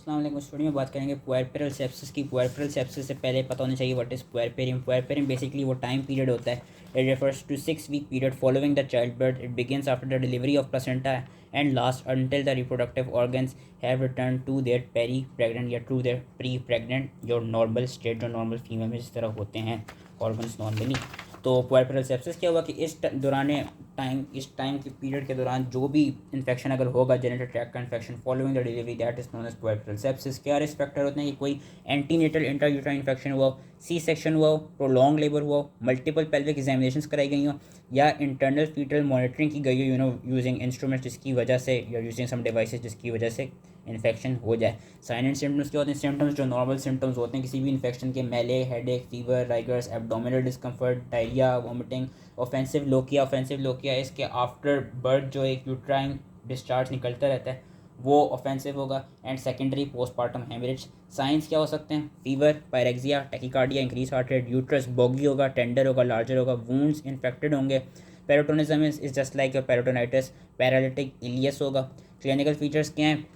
अस्सलाम वालेकुम स्टूडियो में बात करेंगे पुएरपेरल सेप्सिस की। पुएरपेरल सेप्सिस से पहले पता होना चाहिए what is puerperium. Puerperium basically वो टाइम पीरियड होता है। It refers to 6 week period following the child birth. It begins after the delivery of placenta and last until the reproductive organs have return to their peri pregnant या to their pre pregnant your normal state, जो normal female में जिस तरह होते हैं organs normally. तो पुएरपेरल sepsis क्या हुआ कि इस टाइम के पीरियड के दौरान जो भी इन्फेक्शन अगर होगा, जेनिटल ट्रैक्ट का infection following the delivery, that is known as puerperal sepsis. क्या रिस्क फैक्टर होते हैं कि कोई एंटीनेटल इंट्रायूट्राइन इन्फेक्शन हुआ, सी सेक्शन हुआ, प्रोलॉन्ग लेबर हुआ, मल्टीपल पेल्विक एग्जामिनेशंस कराई गई हो, या इंटरनल फीटल मॉनिटरिंग की गई हो यूजिंग इंस्ट्रूमेंट्स जिसकी वजह से, या यूजिंग सम डिवाइसेस जिसकी वजह से इन्फेक्शन हो जाए। साइन एंड सिम्टम्स क्या होते हैं? सिम्टम्स जो नॉर्मल सिम्टम्स होते हैं किसी भी इन्फेक्शन के, मेले, headache, fever, rigors, abdominal discomfort, diarrhoea, vomiting, offensive lochia इसके आफ्टर बर्थ जो एक यूट्राइन डिस्चार्ज निकलता रहता है वो ऑफेंसिव होगा। And secondary postmortem haemorrhage. Signs क्या हो सकते हैं? Fever, pyrexia, tachycardia, increase heart rate, uterus boggy होगा, टेंडर होगा, लार्जर होगा, वुंड्स इन्फेक्टेड होंगे। Peritonism is just like peritonitis, paralytic ileus होगा। क्लिनिकल फीचर्स क्या हैं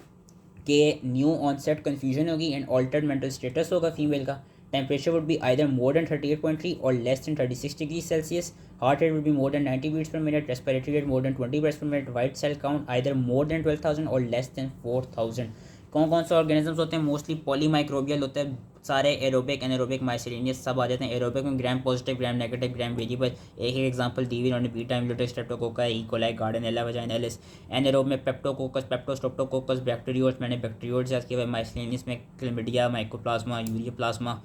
कि न्यू ऑनसेट कन्फ्यूजन होगी एंड ऑल्टर्ड मेंटल स्टेटस होगा फीमेल का। Temperature would be either more than 38.3 और less than 36 degree Celsius. Heart rate would be more than 90 beats per minute. Respiratory rate more than 20 beats per minute. White cell count either more than 12,000 और less then 4,000। कौन कौन से organisms होते हैं? Mostly polymicrobial होते हैं सारे, aerobic, anaerobic, माइसेलिनियस सब आ जाते हैं। एरोबिक में ग्राम पॉजिटिव, ग्राम नेगेटिव, ग्राम वेरिएबल। एक एग्जांपल दी हुई इन्होंने, बीटा एम्ब्लियोटिक, स्ट्रेप्टोकोका, इकोलाई, गार्डनेला, वजाइनैलिस। एनारोब में पेप्टोकोकस, पेप्टोस्ट्रेप्टोकोकस, बैक्टीरियोट्स, मैंने बैक्टीरियोट्स याद किया हुआ है। माइसेलिनियस में क्लैमिडिया, माइकोप्लाज्मा, यूरिया प्लाज्मा।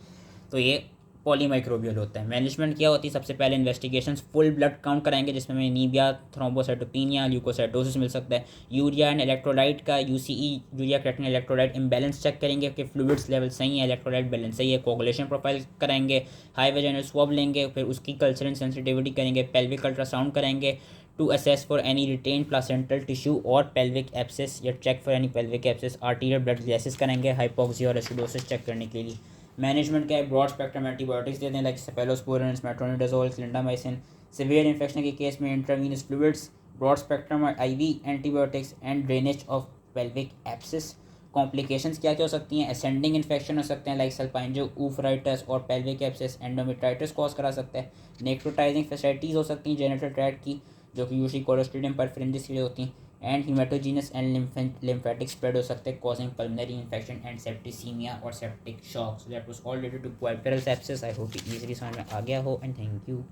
तो ये पॉलीमाइक्रोबियल होता है। मैनेजमेंट क्या होती है? सबसे पहले इन्वेस्टिगेशंस फुल ब्लड काउंट कराएंगे जिसमें हमें नीबिया, थ्रोम्बोसाइटोपिनिया, ल्यूकोसाइटोसिस मिल सकता है। यूरिया एंड इलेक्ट्रोलाइट का UCE, urea creatinine electrolyte imbalance check करेंगे कि फ्लूइड्स लेवल सही है, इलेक्ट्रोलाइट बैलेंस सही है। कोगुलेशन प्रोफाइल कराएंगे। हाई वेजाइनल स्वैब लेंगे, फिर उसकी कल्चरल सेंसिटिविटी करेंगे। पेल्विक अल्ट्रासाउंड कराएंगे to assess for any retain placental tissue और पेल्विक एब्सेस, या check for any pelvic abscess. Arterial blood gases कराएंगे हाइपोक्सिया और एसिडोसिस चेक करने के लिए। मैनेजमेंट क्या है? ब्रॉड स्पेक्ट्रम एंटीबायोटिक्स देते हैं like cephalosporin, metronidazole, clindamycin. Severe infection के केस में इंट्रावीनस फ्लूइड्स, ब्रॉड स्पेक्ट्रम और IV antibiotics and drainage of pelvic abscess. Complications क्या क्या हो सकती हैं? असेंडिंग इन्फेक्शन हो सकते हैं लाइक सल्पाइंजो ऊफराइटिस और पेल्विक एब्सिस एंडोमेट्राइटिस कॉज करा सकता है। नेक्रोटाइजिंग फैसिलिटीज़ हो सकती हैं जेनिटल ट्रैक्ट की, जो कि यूजली कोलोस्ट्रीडियम परफरेंजिस के लिए होती हैं। And haematogenous and lymphatic spread हो सकते हैं causing pulmonary infection and septicaemia और septic shock. So that was all related to puerperal sepsis. I hope easily समझ में आ गया हो एंड थैंक यू।